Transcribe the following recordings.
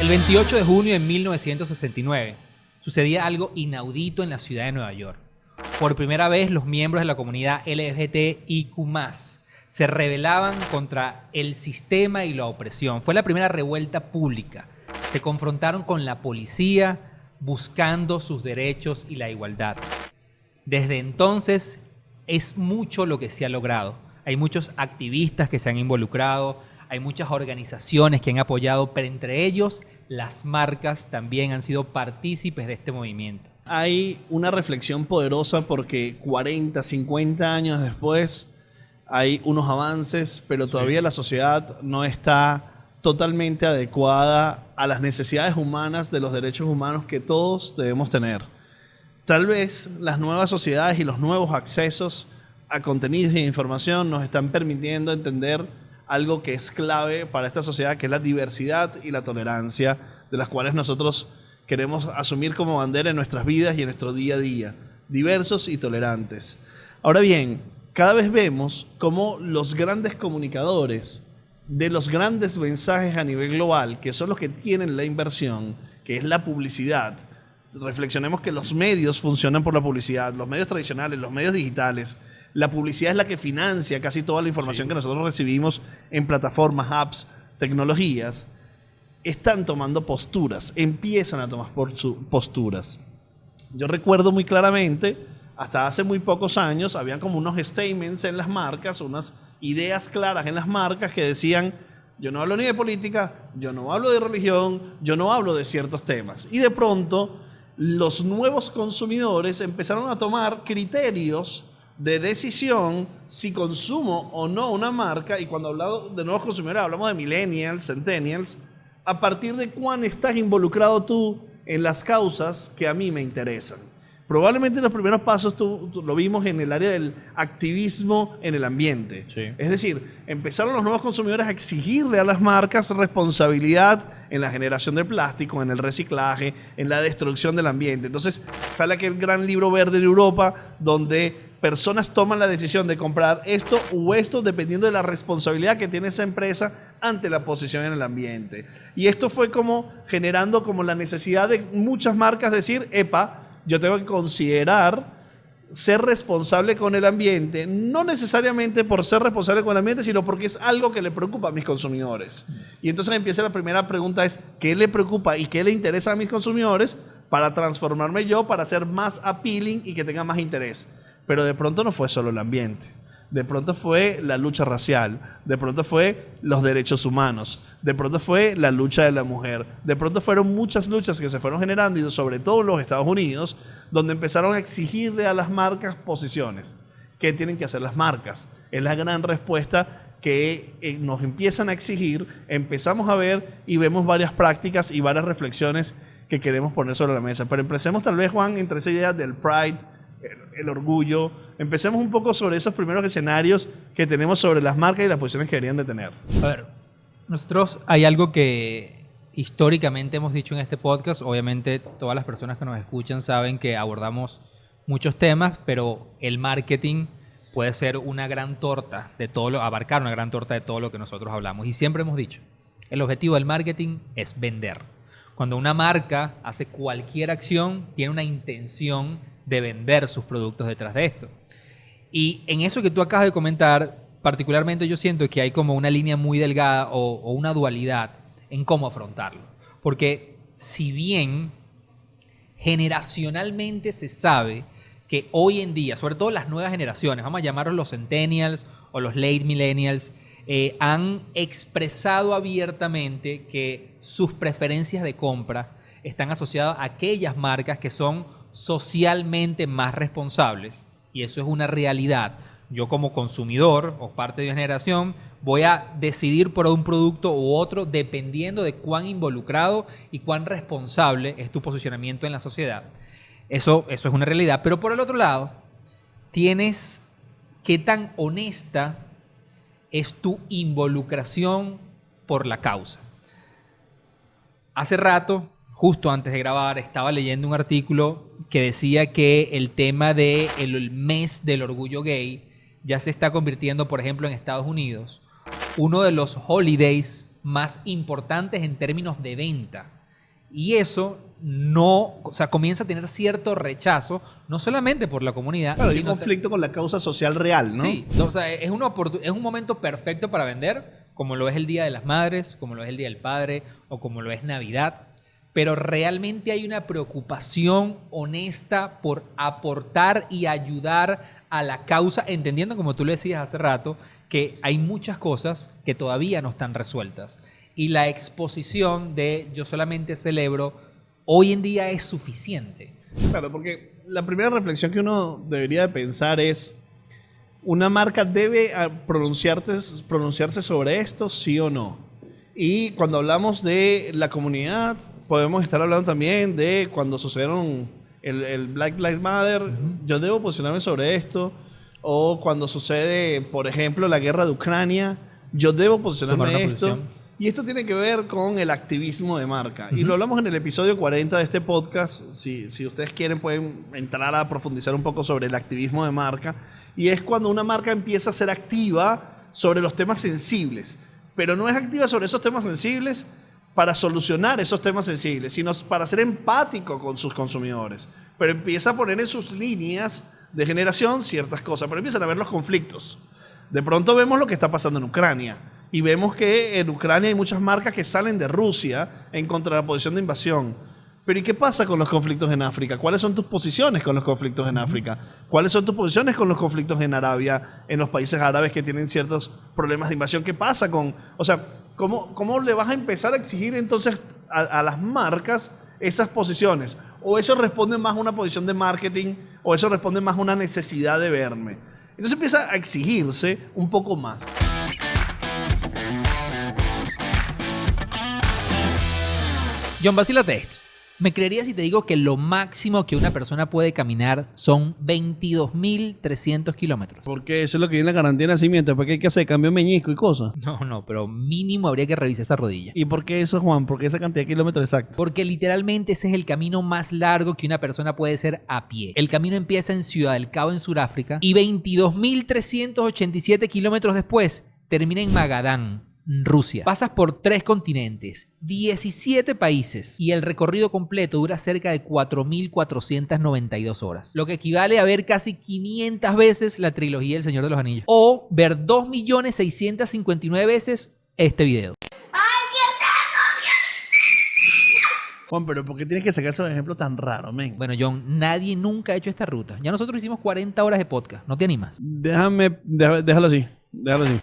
El 28 de junio de 1969 sucedía algo inaudito en la ciudad de Nueva York. Por primera vez, los miembros de la comunidad LGBTIQ+ se rebelaban contra el sistema y la opresión. Fue la primera revuelta pública. Se confrontaron con la policía buscando sus derechos y la igualdad. Desde entonces es mucho lo que se ha logrado. Hay muchos activistas que se han involucrado, hay muchas organizaciones que han apoyado, pero entre ellos las marcas también han sido partícipes de este movimiento. Hay una reflexión poderosa porque 40, 50 años después hay unos avances, pero todavía la sociedad no está totalmente adecuada a las necesidades humanas de los derechos humanos que todos debemos tener. Tal vez las nuevas sociedades y los nuevos accesos a contenidos e información nos están permitiendo entender algo que es clave para esta sociedad, que es la diversidad y la tolerancia, de las cuales nosotros queremos asumir como bandera en nuestras vidas y en nuestro día a día, diversos y tolerantes. Ahora bien, cada vez vemos cómo los grandes comunicadores de los grandes mensajes a nivel global, que son los que tienen la inversión, que es la publicidad. Reflexionemos que los medios funcionan por la publicidad, los medios tradicionales, los medios digitales. La publicidad es la que financia casi toda la información que nosotros recibimos en plataformas, apps, tecnologías. Están tomando posturas, empiezan a tomar posturas. Yo recuerdo muy claramente, hasta hace muy pocos años, habían como unos statements en las marcas, unas ideas claras en las marcas que decían: yo no hablo ni de política, yo no hablo de religión, yo no hablo de ciertos temas. Y de pronto, los nuevos consumidores empezaron a tomar criterios de decisión si consumo o no una marca, y cuando hablamos de nuevos consumidores hablamos de millennials, centennials, a partir de cuán estás involucrado tú en las causas que a mí me interesan. Probablemente los primeros pasos tú lo vimos en el área del activismo en el ambiente. Sí. Es decir, empezaron los nuevos consumidores a exigirle a las marcas responsabilidad en la generación de plástico, en el reciclaje, en la destrucción del ambiente. Entonces sale aquel gran libro verde en Europa donde personas toman la decisión de comprar esto u esto dependiendo de la responsabilidad que tiene esa empresa ante la posición en el ambiente. Y esto fue como generando como la necesidad de muchas marcas decir: epa, yo tengo que considerar ser responsable con el ambiente, no necesariamente por ser responsable con el ambiente, sino porque es algo que le preocupa a mis consumidores. Y entonces empieza la primera pregunta: es ¿qué le preocupa y qué le interesa a mis consumidores para transformarme yo, para ser más appealing y que tenga más interés? Pero de pronto no fue solo el ambiente. De pronto fue la lucha racial, de pronto fue los derechos humanos, de pronto fue la lucha de la mujer, de pronto fueron muchas luchas que se fueron generando, y sobre todo en los Estados Unidos, donde empezaron a exigirle a las marcas posiciones. ¿Qué tienen que hacer las marcas? Es la gran respuesta que nos empiezan a exigir, empezamos a ver y vemos varias prácticas y varias reflexiones que queremos poner sobre la mesa. Pero empecemos tal vez, Juan, entre esa idea del Pride, el orgullo. Empecemos un poco sobre esos primeros escenarios que tenemos sobre las marcas y las posiciones que deberían de tener. A ver, nosotros hay algo que históricamente hemos dicho en este podcast. Obviamente todas las personas que nos escuchan saben que abordamos muchos temas, pero el marketing puede ser una gran torta de todo abarcar una gran torta de todo lo que nosotros hablamos. Y siempre hemos dicho, el objetivo del marketing es vender. Cuando una marca hace cualquier acción, tiene una intención de vender sus productos detrás de esto. Y en eso que tú acabas de comentar, particularmente yo siento que hay como una línea muy delgada o una dualidad en cómo afrontarlo. Porque si bien generacionalmente se sabe que hoy en día, sobre todo las nuevas generaciones, vamos a llamarlos los centennials o los late millennials, han expresado abiertamente que sus preferencias de compra están asociadas a aquellas marcas que son socialmente más responsables, y eso es una realidad. Yo como consumidor o parte de una generación voy a decidir por un producto u otro dependiendo de cuán involucrado y cuán responsable es tu posicionamiento en la sociedad. Eso es una realidad. Pero por el otro lado, tienes qué tan honesta es tu involucración por la causa. Hace rato, justo antes de grabar, estaba leyendo un artículo que decía que el tema del mes del orgullo gay ya se está convirtiendo, por ejemplo, en Estados Unidos, uno de los holidays más importantes en términos de venta. Y eso no, o sea, comienza a tener cierto rechazo, no solamente por la comunidad. Claro, hay un sino conflicto con la causa social real, ¿no? Sí, o sea, es un momento perfecto para vender, como lo es el Día de las Madres, como lo es el Día del Padre o como lo es Navidad. Pero realmente hay una preocupación honesta por aportar y ayudar a la causa, entendiendo, como tú le decías hace rato, que hay muchas cosas que todavía no están resueltas. Y la exposición de yo solamente celebro, hoy en día es suficiente. Claro, porque la primera reflexión que uno debería de pensar es, ¿una marca debe pronunciarse sobre esto, sí o no? Y cuando hablamos de la comunidad, podemos estar hablando también de cuando sucedieron el Black Lives Matter, yo debo posicionarme sobre esto, o cuando sucede, por ejemplo, la guerra de Ucrania, yo debo posicionarme de esto. Y esto tiene que ver con el activismo de marca. Y lo hablamos en el episodio 40 de este podcast. Si ustedes quieren, pueden entrar a profundizar un poco sobre el activismo de marca. Y es cuando una marca empieza a ser activa sobre los temas sensibles. Pero no es activa sobre esos temas sensibles para solucionar esos temas sensibles, sino para ser empático con sus consumidores. Pero empieza a poner en sus líneas de generación ciertas cosas. Pero empiezan a ver los conflictos. De pronto vemos lo que está pasando en Ucrania. Y vemos que en Ucrania hay muchas marcas que salen de Rusia en contra de la posición de invasión. Pero ¿y qué pasa con los conflictos en África? ¿Cuáles son tus posiciones con los conflictos en África? ¿Cuáles son tus posiciones con los conflictos en Arabia, en los países árabes que tienen ciertos problemas de invasión? ¿Qué pasa con...? O sea, ¿cómo le vas a empezar a exigir entonces a las marcas esas posiciones? ¿O eso responde más a una posición de marketing? ¿O eso responde más a una necesidad de verme? Entonces empieza a exigirse un poco más. John, vacílate esto. ¿Me creerías si te digo que lo máximo que una persona puede caminar son 22.300 kilómetros? Porque eso es lo que viene en la garantía de nacimiento. ¿Por qué hay que hacer cambio de meñisco y cosas? No, pero mínimo habría que revisar esa rodilla. ¿Y por qué eso, Juan? ¿Por qué esa cantidad de kilómetros exactos? Porque literalmente ese es el camino más largo que una persona puede hacer a pie. El camino empieza en Ciudad del Cabo, en Sudáfrica, y 22.387 kilómetros después termina en Magadán, Rusia. Pasas por 3 continentes, 17 países y el recorrido completo dura cerca de 4.492 horas, lo que equivale a ver casi 500 veces la trilogía del Señor de los Anillos o ver 2.659 veces este video. Juan, pero ¿por qué tienes que sacar esos ejemplos tan raros, men? Bueno, John, nadie nunca ha hecho esta ruta. Ya nosotros hicimos 40 horas de podcast. ¿No te animas? Déjalo así. Déjalo así.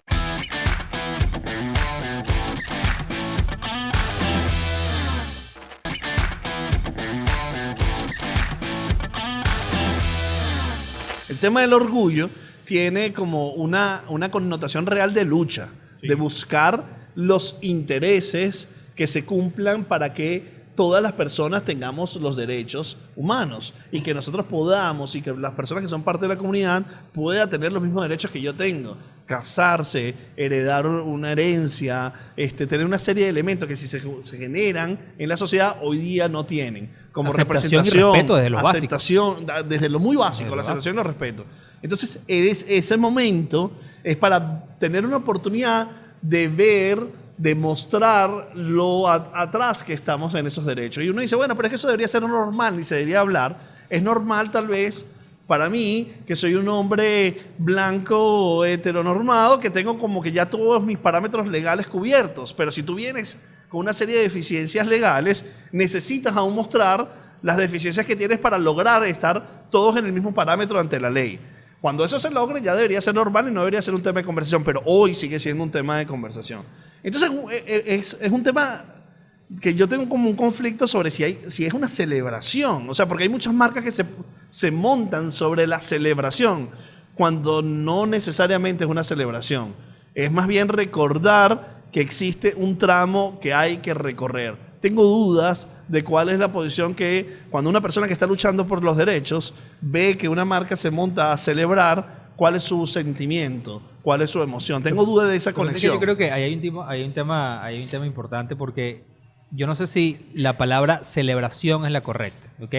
El tema del orgullo tiene como una connotación real de lucha, sí, de buscar los intereses que se cumplan para que todas las personas tengamos los derechos humanos y que nosotros podamos y que las personas que son parte de la comunidad puedan tener los mismos derechos que yo tengo. Casarse, heredar una herencia, tener una serie de elementos que si se generan en la sociedad hoy día no tienen. Como aceptación representación, y respeto desde los aceptación, desde lo muy básico, la aceptación y el respeto. Entonces, ese momento es para tener una oportunidad de ver, de mostrar lo atrás que estamos en esos derechos. Y uno dice, bueno, pero es que eso debería ser normal, ni se debería hablar. Es normal tal vez para mí, que soy un hombre blanco heteronormado, que tengo como que ya todos mis parámetros legales cubiertos. Pero si tú vienes con una serie de deficiencias legales, necesitas aún mostrar las deficiencias que tienes para lograr estar todos en el mismo parámetro ante la ley. Cuando eso se logre, ya debería ser normal y no debería ser un tema de conversación, pero hoy sigue siendo un tema de conversación. Entonces, es un tema que yo tengo como un conflicto sobre si es una celebración. O sea, porque hay muchas marcas que se montan sobre la celebración, cuando no necesariamente es una celebración. Es más bien recordar que existe un tramo que hay que recorrer. Tengo dudas de cuál es la posición que cuando una persona que está luchando por los derechos ve que una marca se monta a celebrar, cuál es su sentimiento, cuál es su emoción. Tengo dudas de esa conexión. Yo creo que hay un tema importante porque yo no sé si la palabra celebración es la correcta, ¿ok?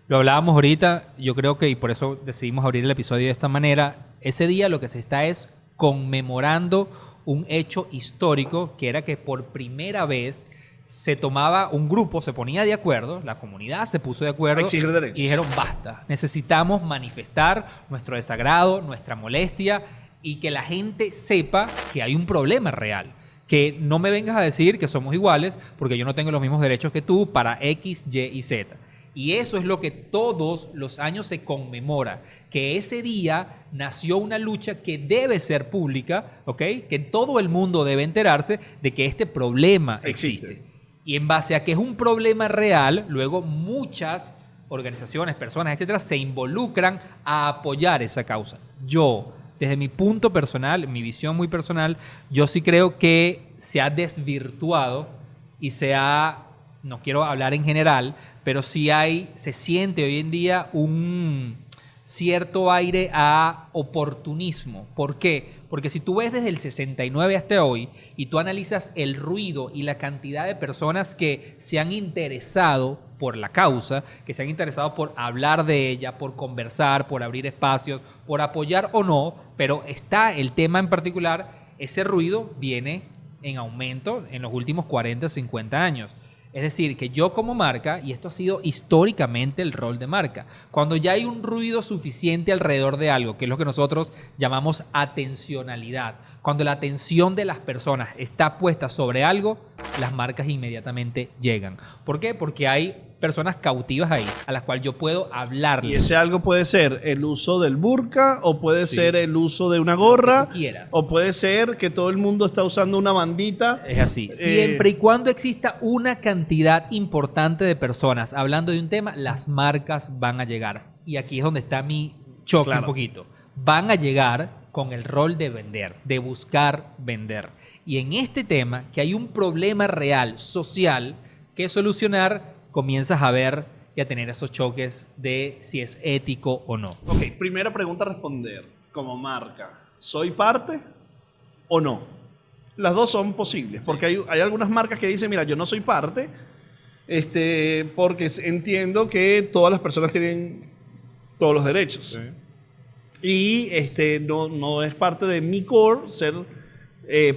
Lo hablábamos ahorita, yo creo que, y por eso decidimos abrir el episodio de esta manera, ese día lo que se está es conmemorando un hecho histórico, que era que por primera vez se tomaba un grupo, se ponía de acuerdo, la comunidad se puso de acuerdo Exigir derechos. y dijeron basta, necesitamos manifestar nuestro desagrado, nuestra molestia y que la gente sepa que hay un problema real. Que no me vengas a decir que somos iguales porque yo no tengo los mismos derechos que tú para X, Y y Z. Y eso es lo que todos los años se conmemora, que ese día nació una lucha que debe ser pública, ¿ok? Que todo el mundo debe enterarse de que este problema existe. Y en base a que es un problema real, luego muchas organizaciones, personas, etcétera, se involucran a apoyar esa causa. Yo, desde mi punto personal, mi visión muy personal, yo sí creo que se ha desvirtuado y no quiero hablar en general, pero sí se siente hoy en día un cierto aire a oportunismo. ¿Por qué? Porque si tú ves desde el 69 hasta hoy y tú analizas el ruido y la cantidad de personas que se han interesado por la causa, que se han interesado por hablar de ella, por conversar, por abrir espacios, por apoyar o no, pero está el tema en particular, ese ruido viene en aumento en los últimos 40, 50 años. Es decir, que yo como marca, y esto ha sido históricamente el rol de marca, cuando ya hay un ruido suficiente alrededor de algo, que es lo que nosotros llamamos atencionalidad, cuando la atención de las personas está puesta sobre algo, las marcas inmediatamente llegan. ¿Por qué? Porque hay personas cautivas ahí, a las cuales yo puedo hablarles. Y ese algo puede ser el uso del burka, o puede ser el uso de una gorra, lo que tú quieras. O puede ser que todo el mundo está usando una bandita. Es así. Siempre y cuando exista una cantidad importante de personas hablando de un tema, las marcas van a llegar. Y aquí es donde está mi choque un poquito. Van a llegar con el rol de vender, de buscar vender. Y en este tema, que hay un problema real, social, que solucionar, comienzas a ver y a tener esos choques de si es ético o no. Ok, primera pregunta a responder. Como marca, ¿soy parte o no? Las dos son posibles, porque hay algunas marcas que dicen, mira, yo no soy parte, porque entiendo que todas las personas tienen todos los derechos. Sí. Y no es parte de mi core ser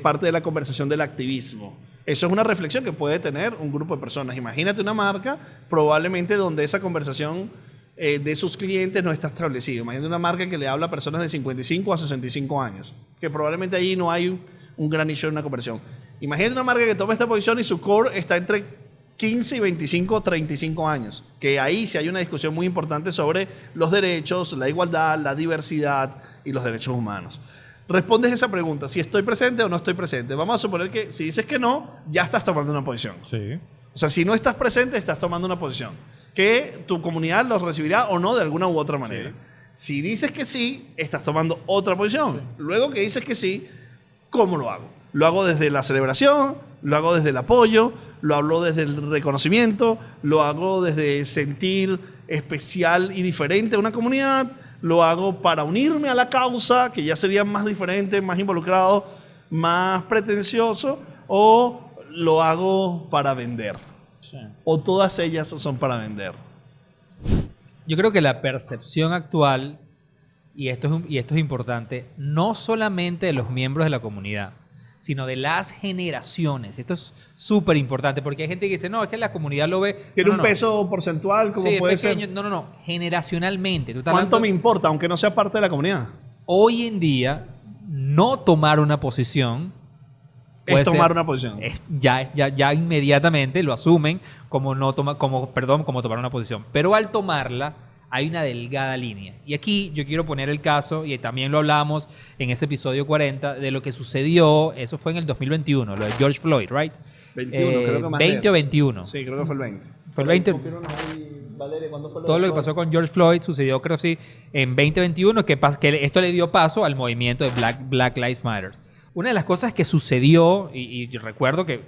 parte de la conversación del activismo. Eso es una reflexión que puede tener un grupo de personas. Imagínate una marca probablemente donde esa conversación de sus clientes no está establecida. Imagínate una marca que le habla a personas de 55 a 65 años, que probablemente allí no hay un gran issue en una conversión. Imagínate una marca que toma esta posición y su core está entre 15 y 25 o 35 años, que ahí sí hay una discusión muy importante sobre los derechos, la igualdad, la diversidad y los derechos humanos. Respondes esa pregunta, si estoy presente o no estoy presente. Vamos a suponer que si dices que no, ya estás tomando una posición. Sí. O sea, si no estás presente, estás tomando una posición. Que tu comunidad los recibirá o no de alguna u otra manera. Sí. Si dices que sí, estás tomando otra posición. Sí. Luego que dices que sí, ¿cómo lo hago? Lo hago desde la celebración, lo hago desde el apoyo, lo hablo desde el reconocimiento, lo hago desde sentir especial y diferente a una comunidad, lo hago para unirme a la causa, que ya sería más diferente, más involucrado, más pretencioso, o lo hago para vender. Sí. O todas ellas son para vender. Yo creo que la percepción actual, y esto es importante, no solamente de los miembros de la comunidad, sino de las generaciones. Esto es súper importante, porque hay gente que dice, no, es que la comunidad lo ve... ¿Tiene un peso porcentual? ¿Cómo puede ser? No. Generacionalmente. ¿Cuánto me importa, aunque no sea parte de la comuniddad? Hoy en día, no tomar una posición... Es tomar una posición. Ya inmediatamente lo asumen como tomar una posición. Pero al tomarla, hay una delgada línea. Y aquí yo quiero poner el caso, y también lo hablamos en ese episodio 40, de lo que sucedió, eso fue en el 2021, lo de George Floyd, ¿right? 21, creo que más 20 o 21. Sí, creo que fue el 20. Fue el 20. Valeria, ¿cuándo fue todo lo que pasó con George Floyd sucedió, creo sí, en 2021, que esto le dio paso al movimiento de Black Lives Matter. Una de las cosas que sucedió, y reconozco que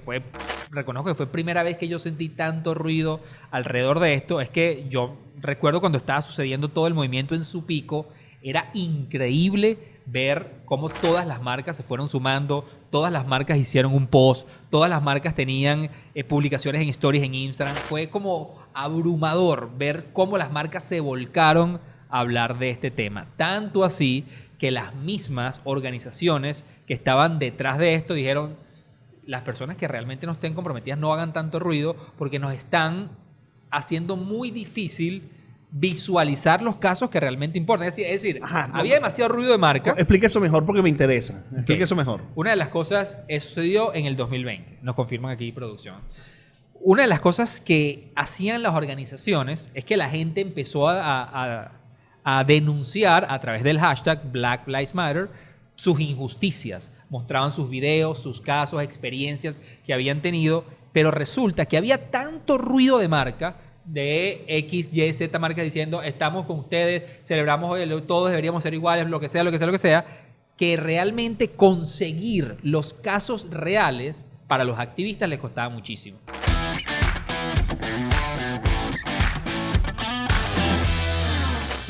fue primera vez que yo sentí tanto ruido alrededor de esto, es que yo recuerdo cuando estaba sucediendo todo el movimiento en su pico, era increíble ver cómo todas las marcas se fueron sumando, todas las marcas hicieron un post, todas las marcas tenían publicaciones en stories en Instagram. Fue como abrumador ver cómo las marcas se volcaron hablar de este tema. Tanto así que las mismas organizaciones que estaban detrás de esto dijeron, las personas que realmente no estén comprometidas no hagan tanto ruido porque nos están haciendo muy difícil visualizar los casos que realmente importan. Es decir, Ajá, no, había demasiado ruido de marca. Explique eso mejor porque me interesa. Explique eso mejor. Una de las cosas, eso sucedió en el 2020, nos confirman aquí producción. Una de las cosas que hacían las organizaciones es que la gente empezó a denunciar a través del hashtag Black Lives Matter sus injusticias. Mostraban sus videos, sus casos, experiencias que habían tenido, pero resulta que había tanto ruido de marca de X, Y, Z marcas diciendo estamos con ustedes, celebramos hoy, todos deberíamos ser iguales, lo que sea, lo que sea, lo que sea, que realmente conseguir los casos reales para los activistas les costaba muchísimo.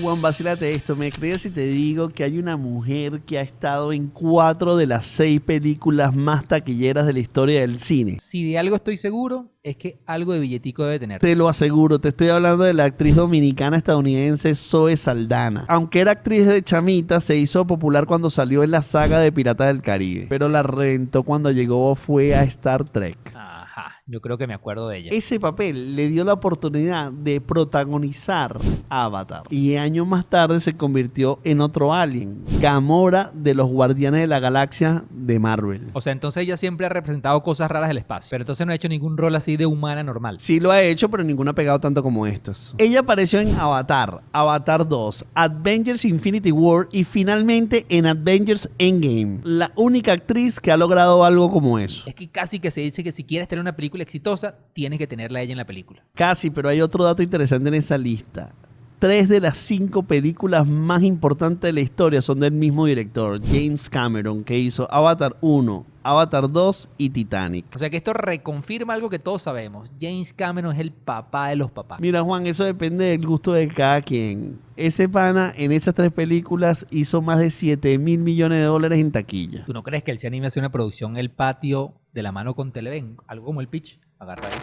Juan, vacílate esto. ¿Me crees si te digo que hay una mujer que ha estado en 4 de las 6 películas más taquilleras de la historia del cine? Si de algo estoy seguro, es que algo de billetico debe tener. Te lo aseguro, te estoy hablando de la actriz dominicana estadounidense Zoe Saldana. Aunque era actriz de chamita, se hizo popular cuando salió en la saga de Piratas del Caribe. Pero la reventó cuando llegó fue a Star Trek. Ajá, yo creo que me acuerdo de ella. Ese papel le dio la oportunidad de protagonizar Avatar. Y años más tarde se convirtió en otro alien, Gamora de los Guardianes de la Galaxia de Marvel. O sea, entonces ella siempre ha representado cosas raras del espacio. Pero entonces no ha hecho ningún rol así de humana normal. Sí lo ha hecho, pero ninguno ha pegado tanto como estos. Ella apareció en Avatar, Avatar 2, Avengers Infinity War y finalmente en Avengers Endgame. La única actriz que ha logrado algo como eso. Es que casi que se dice que si quieres tener una película exitosa, tienes que tenerla a ella en la película. Casi, pero hay otro dato interesante en esa lista. 3 de las 5 películas más importantes de la historia son del mismo director, James Cameron, que hizo Avatar 1, Avatar 2 y Titanic. O sea que esto reconfirma algo que todos sabemos. James Cameron es el papá de los papás. Mira, Juan, eso depende del gusto de cada quien. Ese pana en esas 3 películas hizo más de $7,000 millones en taquilla. ¿Tú no crees que él se anime a hacer una producción El Patio de la mano con Televen? Algo como El Pitch. Agarra ahí.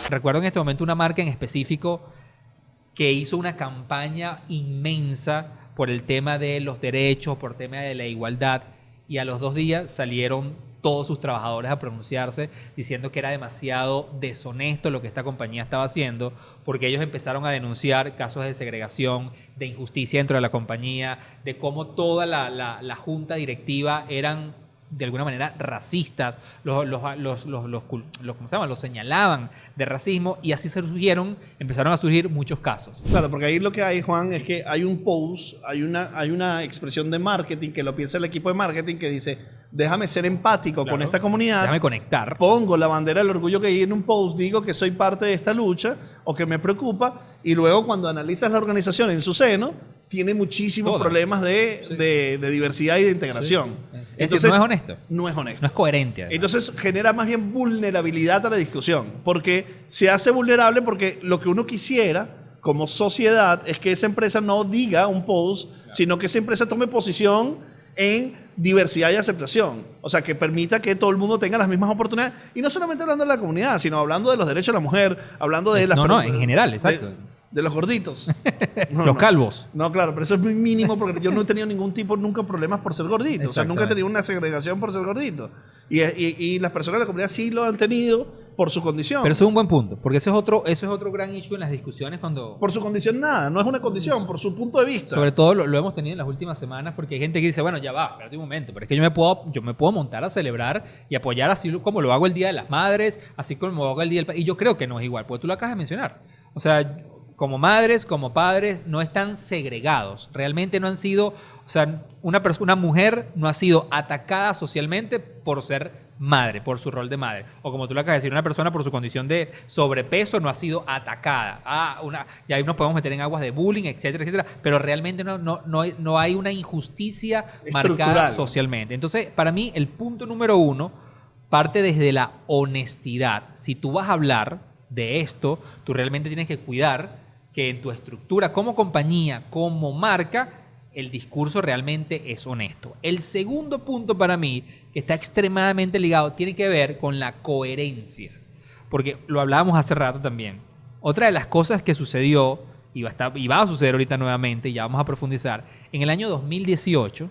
Recuerdo en este momento una marca en específico que hizo una campaña inmensa por el tema de los derechos, por el tema de la igualdad, y a los 2 días salieron todos sus trabajadores a pronunciarse diciendo que era demasiado deshonesto lo que esta compañía estaba haciendo, porque ellos empezaron a denunciar casos de segregación, de injusticia dentro de la compañía, de cómo toda la junta directiva eran de alguna manera racistas, ¿cómo se llama? Los señalaban de racismo, y así empezaron a surgir muchos casos. Claro, porque ahí lo que hay, Juan, es que hay un post, hay una expresión de marketing que lo piensa el equipo de marketing que dice, déjame ser empático con esta comunidad. Déjame conectar. Pongo la bandera del orgullo que hay en un post, digo que soy parte de esta lucha o que me preocupa, y luego cuando analizas la organización en su seno, tiene muchísimos problemas de diversidad y de integración. Sí. Es decir, no es honesto. No es honesto. No es coherente. Además. Entonces genera más bien vulnerabilidad a la discusión, porque se hace vulnerable porque lo que uno quisiera como sociedad es que esa empresa no diga un post, sino que esa empresa tome posición en diversidad y aceptación. O sea, que permita que todo el mundo tenga las mismas oportunidades. Y no solamente hablando de la comunidad, sino hablando de los derechos de la mujer, hablando de las... en general, exacto. De los gorditos. Los calvos. No, claro, pero eso es muy mínimo porque yo no he tenido ningún tipo, nunca problemas por ser gordito. O sea, nunca he tenido una segregación por ser gordito. Y las personas de la comunidad sí lo han tenido por su condición. Pero eso es un buen punto, porque eso es otro gran issue en las discusiones cuando... Por su condición nada, no es una condición, por su punto de vista. Sobre todo lo hemos tenido en las últimas semanas, porque hay gente que dice, bueno, ya va, espérate un momento, pero es que yo me puedo montar a celebrar y apoyar así como lo hago el Día de las Madres, así como lo hago el Día del Padre. Y yo creo que no es igual, porque tú lo acabas de mencionar. O sea, como madres, como padres, no están segregados. Realmente no han sido, o sea, una mujer no ha sido atacada socialmente por ser madre, por su rol de madre. O como tú lo acabas de decir, una persona por su condición de sobrepeso no ha sido atacada. Y ahí nos podemos meter en aguas de bullying, etcétera, etcétera. Pero realmente no hay una injusticia marcada socialmente. Entonces, para mí, el punto número 1 parte desde la honestidad. Si tú vas a hablar de esto, tú realmente tienes que cuidar que en tu estructura como compañía, como marca, el discurso realmente es honesto. El segundo punto para mí, que está extremadamente ligado, tiene que ver con la coherencia. Porque lo hablábamos hace rato también. Otra de las cosas que sucedió, y va a suceder ahorita nuevamente, y ya vamos a profundizar, en el año 2018,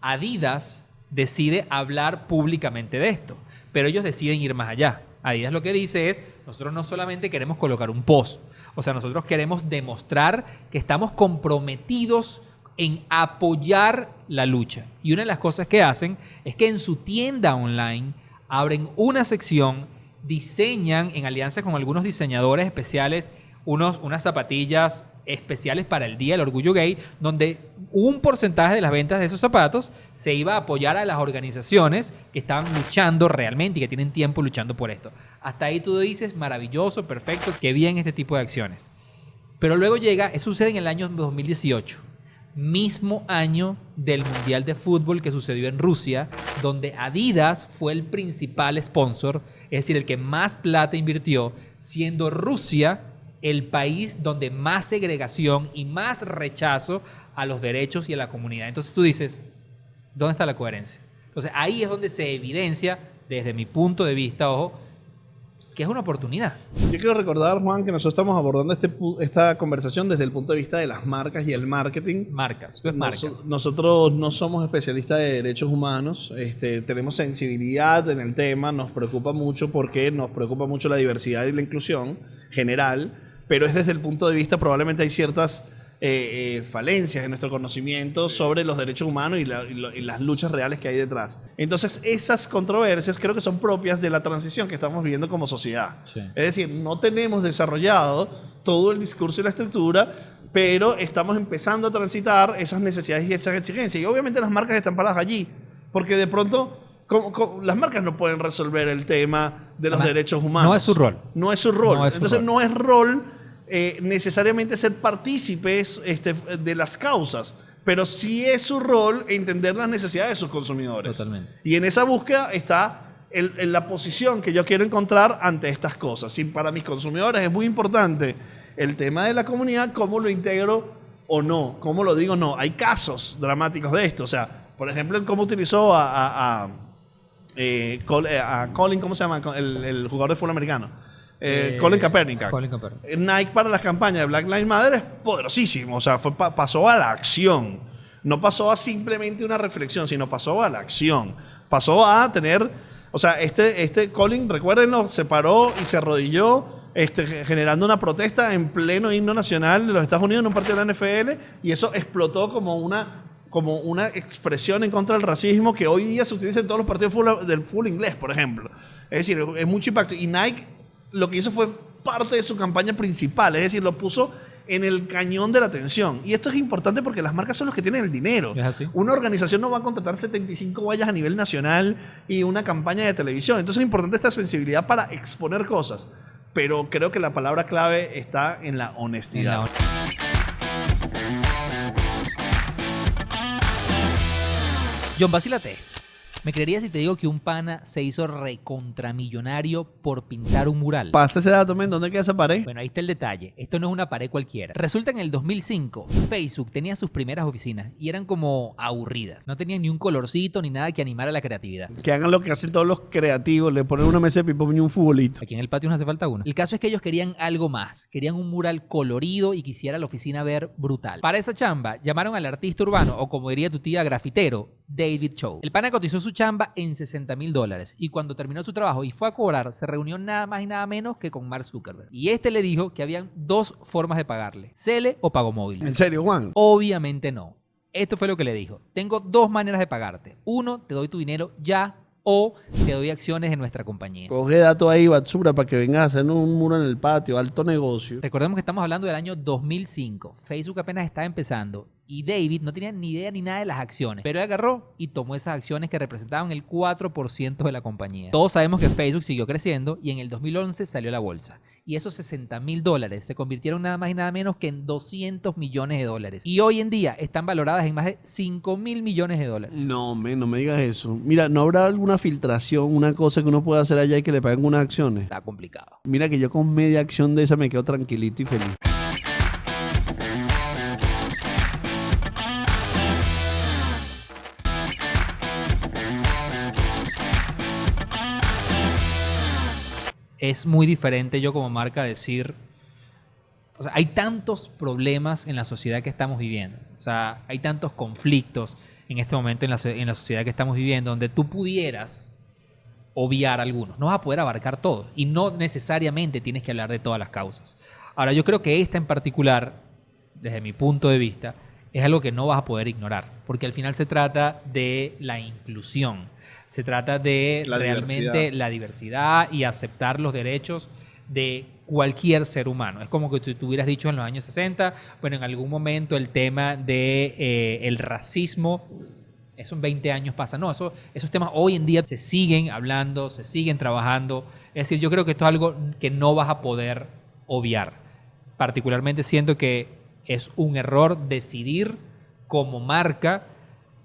Adidas decide hablar públicamente de esto, pero ellos deciden ir más allá. Adidas lo que dice es, nosotros no solamente queremos colocar un post, o sea, nosotros queremos demostrar que estamos comprometidos en apoyar la lucha. Y una de las cosas que hacen es que en su tienda online abren una sección, diseñan en alianza con algunos diseñadores especiales unas zapatillas especiales para el Día del Orgullo Gay, donde un porcentaje de las ventas de esos zapatos se iba a apoyar a las organizaciones que estaban luchando realmente y que tienen tiempo luchando por esto. Hasta ahí tú dices, maravilloso, perfecto, qué bien este tipo de acciones. Pero luego llega, eso sucede en el año 2018, mismo año del Mundial de Fútbol que sucedió en Rusia, donde Adidas fue el principal sponsor, es decir, el que más plata invirtió, siendo Rusia el país donde más segregación y más rechazo a los derechos y a la comunidad. Entonces tú dices, ¿dónde está la coherencia? Entonces ahí es donde se evidencia, desde mi punto de vista, ojo, que es una oportunidad. Yo quiero recordar, Juan, que nosotros estamos abordando esta conversación desde el punto de vista de las marcas y el marketing. Marcas, tú es marcas. Nosotros no somos especialistas de derechos humanos, tenemos sensibilidad en el tema, nos preocupa mucho porque nos preocupa mucho la diversidad y la inclusión general, pero es desde el punto de vista, probablemente hay ciertas falencias en nuestro conocimiento sobre los derechos humanos y las luchas reales que hay detrás. Entonces, esas controversias creo que son propias de la transición que estamos viviendo como sociedad. Sí. Es decir, no tenemos desarrollado todo el discurso y la estructura, pero estamos empezando a transitar esas necesidades y esas exigencias. Y obviamente las marcas están paradas allí, porque de pronto las marcas no pueden resolver el tema de los derechos humanos. No es su rol. No es su rol. Entonces, no es rol necesariamente ser partícipes de las causas, pero sí es su rol entender las necesidades de sus consumidores. Totalmente. Y en esa búsqueda está la posición que yo quiero encontrar ante estas cosas. Y para mis consumidores es muy importante el tema de la comunidad, cómo lo integro o no, cómo lo digo no. Hay casos dramáticos de esto. O sea, por ejemplo, cómo utilizó a Colin, ¿cómo se llama? El jugador de fútbol americano. Colin Kaepernick. Nike para las campañas de Black Lives Matter es poderosísimo. O sea, pasó a la acción. No pasó a simplemente una reflexión, sino pasó a la acción. Pasó a tener... O sea, Colin, recuérdenlo, se paró y se arrodilló generando una protesta en pleno himno nacional de los Estados Unidos en un partido de la NFL, y eso explotó como una expresión en contra del racismo que hoy día se utiliza en todos los partidos del fútbol inglés, por ejemplo. Es decir, es mucho impacto. Y Nike lo que hizo fue parte de su campaña principal, es decir, lo puso en el cañón de la atención. Y esto es importante porque las marcas son los que tienen el dinero. ¿Es así? Una organización no va a contratar 75 vallas a nivel nacional y una campaña de televisión. Entonces es importante esta sensibilidad para exponer cosas. Pero creo que la palabra clave está en la honestidad. John, vacílate esto. ¿Me creerías si te digo que un pana se hizo recontramillonario por pintar un mural? Pasa ese dato, men. ¿Dónde queda esa pared? Bueno, ahí está el detalle. Esto no es una pared cualquiera. Resulta que en el 2005, Facebook tenía sus primeras oficinas y eran como aburridas. No tenían ni un colorcito ni nada que animara la creatividad. Que hagan lo que hacen todos los creativos. Le ponen una mesa de ping-pong y un futbolito. Aquí en el patio no hace falta uno. El caso es que ellos querían algo más. Querían un mural colorido y quisiera la oficina ver brutal. Para esa chamba, llamaron al artista urbano, o como diría tu tía, grafitero, David Chow. El pana cotizó su chamba en $60,000 y cuando terminó su trabajo y fue a cobrar, se reunió nada más y nada menos que con Mark Zuckerberg. Y le dijo que habían dos formas de pagarle: Cele o pago móvil. ¿En serio, Juan? Obviamente no. Esto fue lo que le dijo: tengo dos maneras de pagarte. Uno, te doy tu dinero ya, o te doy acciones en nuestra compañía. Coge datos ahí, basura, para que vengas a hacer un muro en el patio, alto negocio. Recordemos que estamos hablando del año 2005. Facebook apenas estaba empezando y David no tenía ni idea ni nada de las acciones, pero él agarró y tomó esas acciones que representaban el 4% de la compañía. Todos sabemos que Facebook siguió creciendo y en el 2011 salió a la bolsa. Y esos $60,000 se convirtieron nada más y nada menos que en $200 millones. Y hoy en día están valoradas en más de $5,000 millones. No, no me digas eso. Mira, ¿no habrá alguna filtración, una cosa que uno pueda hacer allá y que le paguen unas acciones? Está complicado. Mira que yo con media acción de esa me quedo tranquilito y feliz. es muy diferente yo como marca decir, o sea, hay tantos problemas en la sociedad que estamos viviendo, o sea, hay tantos conflictos en este momento en la sociedad que estamos viviendo, donde tú pudieras obviar algunos, no vas a poder abarcar todos y no necesariamente tienes que hablar de todas las causas. Ahora, yo creo que esta en particular, desde mi punto de vista, es algo que no vas a poder ignorar, porque al final se trata de la inclusión, se trata de realmente la diversidad y aceptar los derechos de cualquier ser humano. Es como que tú hubieras dicho en los años 60, bueno, en algún momento el tema de el racismo, eso en 20 años pasa. No, esos temas hoy en día se siguen hablando, se siguen trabajando. Es decir, yo creo que esto es algo que no vas a poder obviar. Particularmente siento que es un error decidir como marca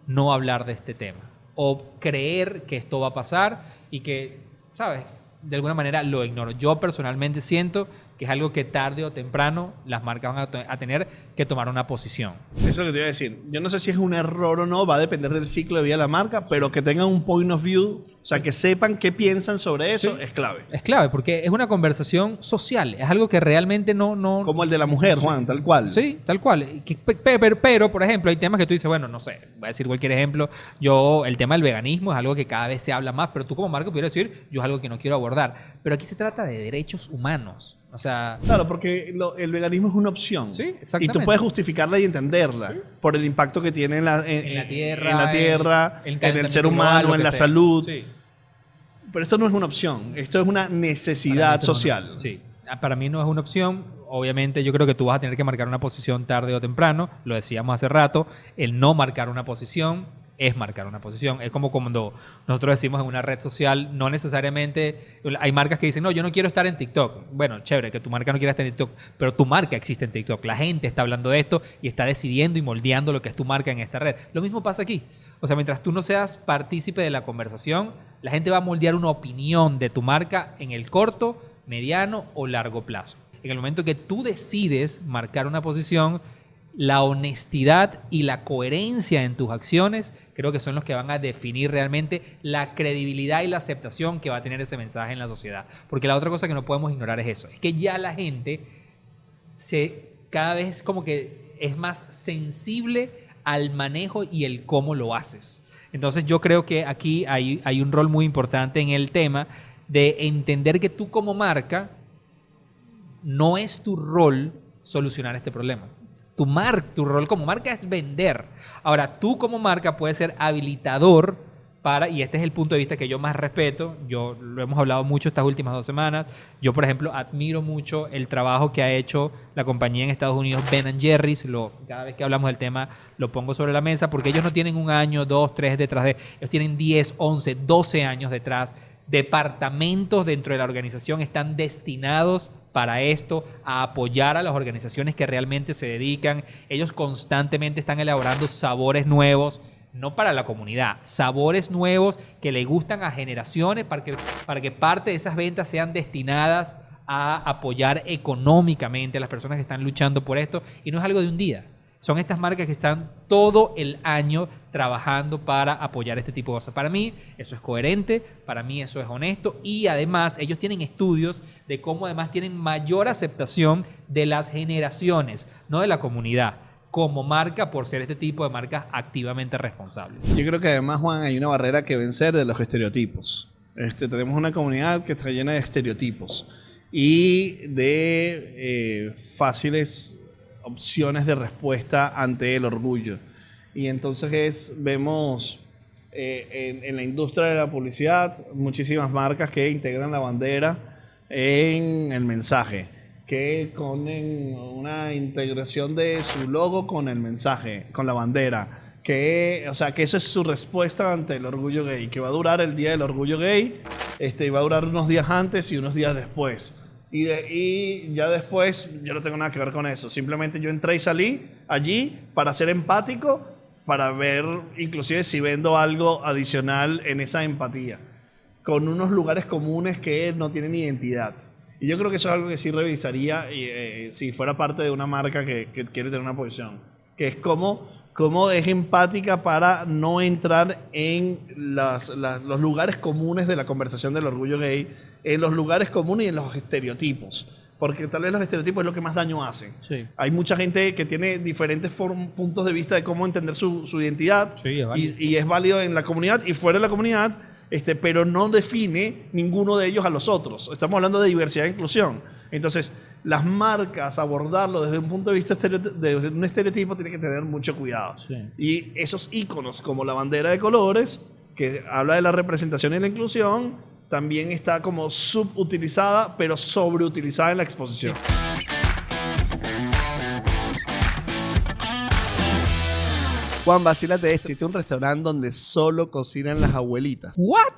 no hablar de este tema o creer que esto va a pasar y que, ¿sabes?, de alguna manera lo ignoro. Yo personalmente siento que es algo que tarde o temprano las marcas van a tener que tomar una posición. Eso es lo que te iba a decir. Yo no sé si es un error o no, va a depender del ciclo de vida de la marca, pero que tengan un point of view, o sea, que sepan qué piensan sobre eso, sí, es clave. Es clave, porque es una conversación social, es algo que realmente no... Como el de la mujer, Juan, sí, tal cual. Sí, tal cual. Pero, por ejemplo, hay temas que tú dices, bueno, no sé, voy a decir cualquier ejemplo, el tema del veganismo es algo que cada vez se habla más, pero tú como marca pudieras decir, yo es algo que no quiero abordar. Pero aquí se trata de derechos humanos. O sea, claro, porque el veganismo es una opción. Sí, exactamente. Y tú puedes justificarla y entenderla, sí, por el impacto que tiene en la tierra, en el ser humano, en la salud. Sí. Pero esto no es una opción, esto es una necesidad social. Sí, para mí no es una opción. Obviamente yo creo que tú vas a tener que marcar una posición tarde o temprano. Lo decíamos hace rato, el no marcar una posición es marcar una posición. Es como cuando nosotros decimos en una red social, no necesariamente... Hay marcas que dicen, no, yo no quiero estar en TikTok. Bueno, chévere que tu marca no quiera estar en TikTok, pero tu marca existe en TikTok. La gente está hablando de esto y está decidiendo y moldeando lo que es tu marca en esta red. Lo mismo pasa aquí. O sea, mientras tú no seas partícipe de la conversación, la gente va a moldear una opinión de tu marca en el corto, mediano o largo plazo. En el momento que tú decides marcar una posición, la honestidad y la coherencia en tus acciones creo que son los que van a definir realmente la credibilidad y la aceptación que va a tener ese mensaje en la sociedad. Porque la otra cosa que no podemos ignorar es eso. Es que ya la gente cada vez como que es más sensible al manejo y el cómo lo haces. Entonces yo creo que aquí hay un rol muy importante en el tema de entender que tú como marca no es tu rol solucionar este problema. Tu rol como marca es vender. Ahora, tú como marca puedes ser habilitador para, y este es el punto de vista que yo más respeto, lo hemos hablado mucho estas últimas 2 semanas, yo por ejemplo admiro mucho el trabajo que ha hecho la compañía en Estados Unidos, Ben & Jerry's, cada vez que hablamos del tema lo pongo sobre la mesa, porque ellos no tienen 1 año, 2, 3 detrás de, ellos tienen 10, 11, 12 años detrás, departamentos dentro de la organización están destinados para esto, a apoyar a las organizaciones que realmente se dedican. Ellos constantemente están elaborando sabores nuevos, no para la comunidad, sabores nuevos que le gustan a generaciones para que parte de esas ventas sean destinadas a apoyar económicamente a las personas que están luchando por esto. Y no es algo de un día. Son estas marcas que están todo el año trabajando para apoyar este tipo de cosas. Para mí eso es coherente, para mí eso es honesto y además ellos tienen estudios de cómo además tienen mayor aceptación de las generaciones, no de la comunidad, como marca por ser este tipo de marcas activamente responsables. Yo creo que además, Juan, hay una barrera que vencer de los estereotipos. Tenemos una comunidad que está llena de estereotipos y de fáciles opciones de respuesta ante el orgullo. Y entonces vemos en la industria de la publicidad muchísimas marcas que integran la bandera en el mensaje, que ponen una integración de su logo con el mensaje, con la bandera, que eso es su respuesta ante el orgullo gay, que va a durar el día del orgullo gay, y va a durar unos días antes y unos días después. Y ya después yo no tengo nada que ver con eso. Simplemente yo entré y salí allí para ser empático, para ver inclusive si vendo algo adicional en esa empatía, con unos lugares comunes que no tienen identidad. Y yo creo que eso es algo que sí revisaría si fuera parte de una marca que quiere tener una posición, que es cómo cómo es empática para no entrar en los lugares comunes de la conversación del orgullo gay, en los lugares comunes y en los estereotipos. Porque tal vez los estereotipos es lo que más daño hacen. Sí. Hay mucha gente que tiene diferentes puntos de vista de cómo entender su identidad. Sí, es válido. Y es válido en la comunidad y fuera de la comunidad, pero no define ninguno de ellos a los otros. Estamos hablando de diversidad e inclusión. Entonces, las marcas, abordarlo desde un punto de vista de un estereotipo, tiene que tener mucho cuidado. Sí. Y esos íconos, como la bandera de colores, que habla de la representación y la inclusión, también está como subutilizada, pero sobreutilizada en la exposición. Juan, vacílate esto. Existe un restaurante donde solo cocinan las abuelitas. ¿What?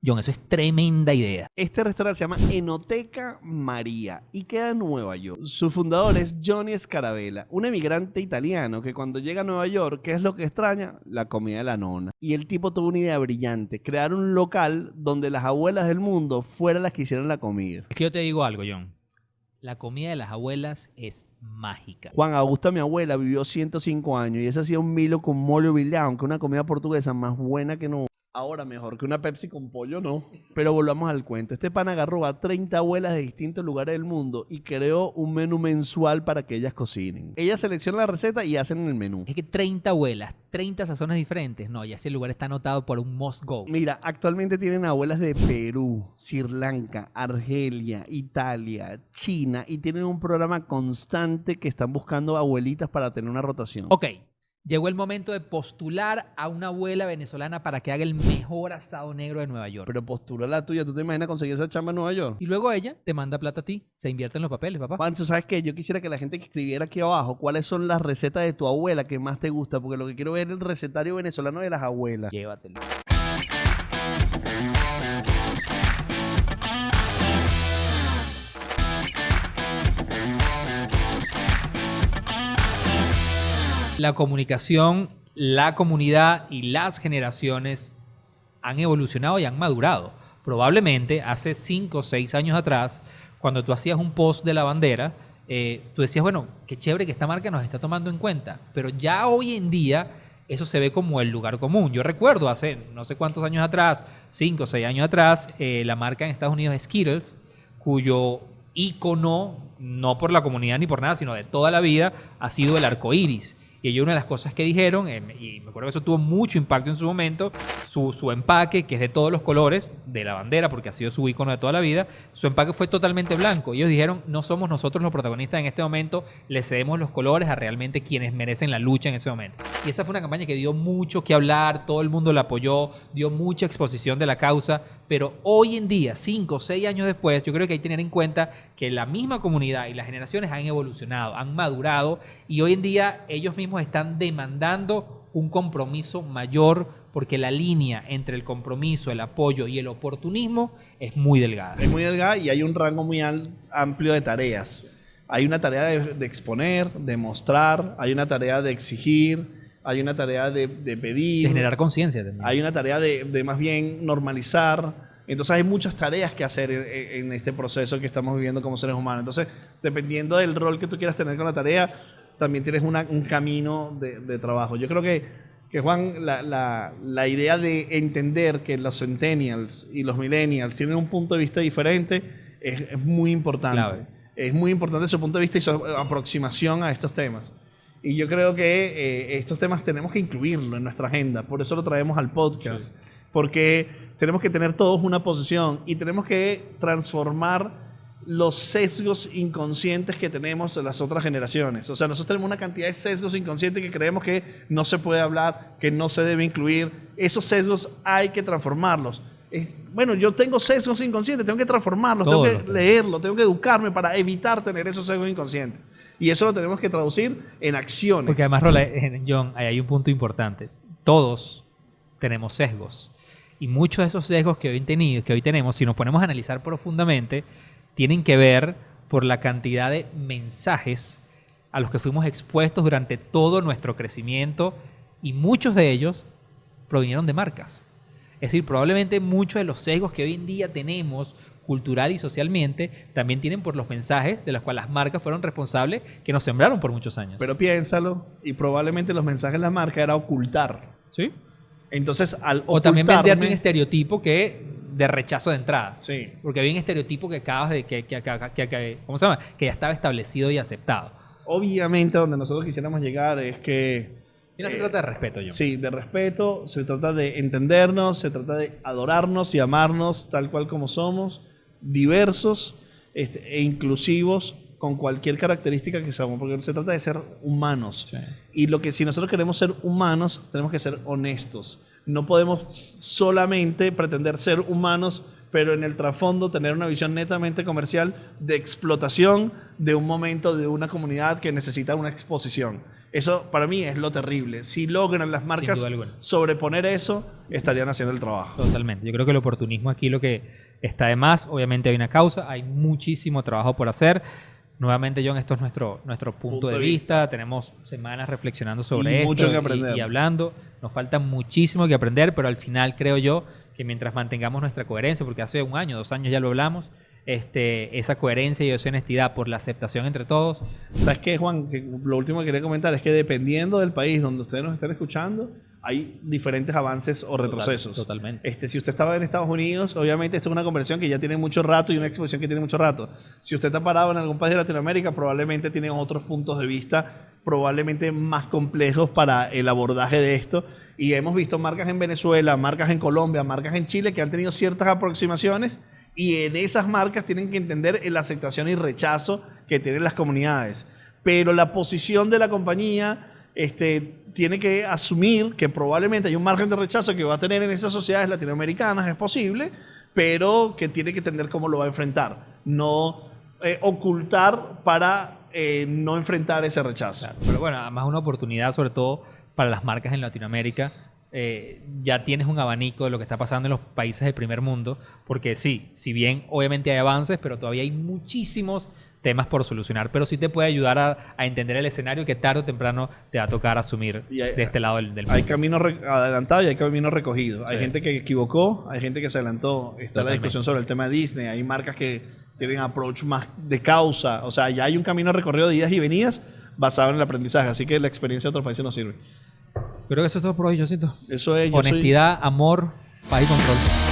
John, eso es tremenda idea. Este restaurante se llama Enoteca María y queda en Nueva York. Su fundador es Johnny Scarabella, un emigrante italiano que cuando llega a Nueva York, ¿qué es lo que extraña? La comida de la nona. Y el tipo tuvo una idea brillante, crear un local donde las abuelas del mundo fueran las que hicieran la comida. Es que yo te digo algo, John. La comida de las abuelas es mágica. Juan, Augusta, mi abuela, vivió 105 años y esa hacía un Milo con molho bilhão, que es una comida portuguesa más buena que no. Ahora mejor que una Pepsi con pollo, no. Pero volvamos al cuento. Este pan agarró a 30 abuelas de distintos lugares del mundo y creó un menú mensual para que ellas cocinen. Ellas seleccionan la receta y hacen el menú. Es que 30 abuelas, 30 sazones diferentes. No, ya ese lugar está anotado por un must go. Mira, actualmente tienen abuelas de Perú, Sri Lanka, Argelia, Italia, China y tienen un programa constante que están buscando abuelitas para tener una rotación. Ok. Llegó el momento de postular a una abuela venezolana para que haga el mejor asado negro de Nueva York. Pero postula la tuya. ¿Tú te imaginas conseguir esa chamba en Nueva York? Y luego ella te manda plata a ti. Se invierte en los papeles, papá. Juan, ¿sabes qué? Yo quisiera que la gente que escribiera aquí abajo cuáles son las recetas de tu abuela que más te gusta, porque lo que quiero ver es el recetario venezolano de las abuelas. Llévatelo. La comunicación, la comunidad y las generaciones han evolucionado y han madurado. Probablemente hace 5 o 6 años atrás, cuando tú hacías un post de la bandera, tú decías, bueno, qué chévere que esta marca nos está tomando en cuenta. Pero ya hoy en día eso se ve como el lugar común. Yo recuerdo hace no sé cuántos años atrás, 5 o 6 años atrás, la marca en Estados Unidos Skittles, cuyo ícono, no por la comunidad ni por nada, sino de toda la vida, ha sido el arco iris. Y ellos, una de las cosas que dijeron, y me acuerdo que eso tuvo mucho impacto en su momento, su empaque, que es de todos los colores de la bandera, porque ha sido su icono de toda la vida, su empaque fue totalmente blanco. Y ellos dijeron, no somos nosotros los protagonistas en este momento, le cedemos los colores a realmente quienes merecen la lucha en ese momento. Y esa fue una campaña que dio mucho que hablar, todo el mundo la apoyó, dio mucha exposición de la causa, pero hoy en día, 5 o 6 años después, yo creo que hay que tener en cuenta que la misma comunidad y las generaciones han evolucionado, han madurado, y hoy en día ellos mismos están demandando un compromiso mayor porque la línea entre el compromiso, el apoyo y el oportunismo es muy delgada. Es muy delgada y hay un rango muy amplio de tareas. Hay una tarea de exponer, de mostrar, hay una tarea de exigir, hay una tarea de pedir. De generar conciencia también. Hay una tarea de más bien normalizar. Entonces hay muchas tareas que hacer en este proceso que estamos viviendo como seres humanos. Entonces, dependiendo del rol que tú quieras tener con la tarea, también tienes un camino de trabajo. Yo creo que Juan, la idea de entender que los centennials y los millennials tienen un punto de vista diferente es muy importante. Clave. Es muy importante su punto de vista y su aproximación a estos temas. Y yo creo que estos temas tenemos que incluirlo en nuestra agenda. Por eso lo traemos al podcast. Sí. Porque tenemos que tener todos una posición y tenemos que transformar los sesgos inconscientes que tenemos en las otras generaciones. O sea, nosotros tenemos una cantidad de sesgos inconscientes que creemos que no se puede hablar, que no se debe incluir. Esos sesgos hay que transformarlos. Bueno, yo tengo sesgos inconscientes, tengo que transformarlos, tengo que leerlos, tengo que educarme para evitar tener esos sesgos inconscientes. Y eso lo tenemos que traducir en acciones. Porque además, John, ahí hay un punto importante. Todos tenemos sesgos. Y muchos de esos sesgos que hoy tenemos, si nos ponemos a analizar profundamente, tienen que ver por la cantidad de mensajes a los que fuimos expuestos durante todo nuestro crecimiento y muchos de ellos provinieron de marcas. Es decir, probablemente muchos de los sesgos que hoy en día tenemos cultural y socialmente, también tienen por los mensajes de los cuales las marcas fueron responsables que nos sembraron por muchos años. Pero piénsalo, y probablemente los mensajes de la marca era ocultar. ¿Sí? Entonces, al O también venderte un ocultarme- estereotipo de rechazo de entrada. Sí. Porque había un estereotipo que acabas de... ¿cómo se llama? Que ya estaba establecido y aceptado. Obviamente, donde nosotros quisiéramos llegar es que... Y no se trata de respeto, John. Sí, de respeto, se trata de entendernos, se trata de adorarnos y amarnos tal cual como somos, diversos e inclusivos con cualquier característica que seamos, porque se trata de ser humanos. Sí. Y si nosotros queremos ser humanos, tenemos que ser honestos. No podemos solamente pretender ser humanos, pero en el trasfondo tener una visión netamente comercial de explotación de un momento de una comunidad que necesita una exposición. Eso para mí es lo terrible. Si logran las marcas duda alguna. sobreponer eso, estarían haciendo el trabajo. Totalmente. Yo creo que el oportunismo aquí lo que está de más. Obviamente hay una causa, hay muchísimo trabajo por hacer. Nuevamente, John, esto es nuestro punto de vista. Tenemos semanas reflexionando sobre Y esto mucho que aprender. y hablando. Nos falta muchísimo que aprender, pero al final creo yo que mientras mantengamos nuestra coherencia, porque hace 1 año, 2 años ya lo hablamos, esa coherencia y esa honestidad por la aceptación entre todos. ¿Sabes qué, Juan? Que lo último que quería comentar es que dependiendo del país donde ustedes nos estén escuchando, hay diferentes avances o retrocesos. Totalmente. Si usted estaba en Estados Unidos, obviamente esto es una conversión que ya tiene mucho rato y una exposición que tiene mucho rato. Si usted está parado en algún país de Latinoamérica, probablemente tiene otros puntos de vista, probablemente más complejos para el abordaje de esto. Y hemos visto marcas en Venezuela, marcas en Colombia, marcas en Chile que han tenido ciertas aproximaciones y en esas marcas tienen que entender la aceptación y rechazo que tienen las comunidades. Pero la posición de la compañía tiene que asumir que probablemente hay un margen de rechazo que va a tener en esas sociedades latinoamericanas, es posible, pero que tiene que entender cómo lo va a enfrentar. No ocultar para no enfrentar ese rechazo. Claro, pero bueno, además una oportunidad sobre todo para las marcas en Latinoamérica. Ya tienes un abanico de lo que está pasando en los países del primer mundo, porque sí, si bien obviamente hay avances, pero todavía hay muchísimos temas por solucionar, pero sí te puede ayudar a entender el escenario que tarde o temprano te va a tocar asumir de este lado del mundo. Hay camino adelantado y hay camino recogido. Sí. Hay gente que equivocó, hay gente que se adelantó. Está Totalmente. la discusión sobre el tema de Disney, hay marcas que tienen approach más de causa, o sea, ya hay un camino recorrido de idas y venidas basado en el aprendizaje, así que la experiencia de otros países nos sirve. Creo que eso es todo por hoy, yo siento. Eso es, Honestidad, amor, paz y control.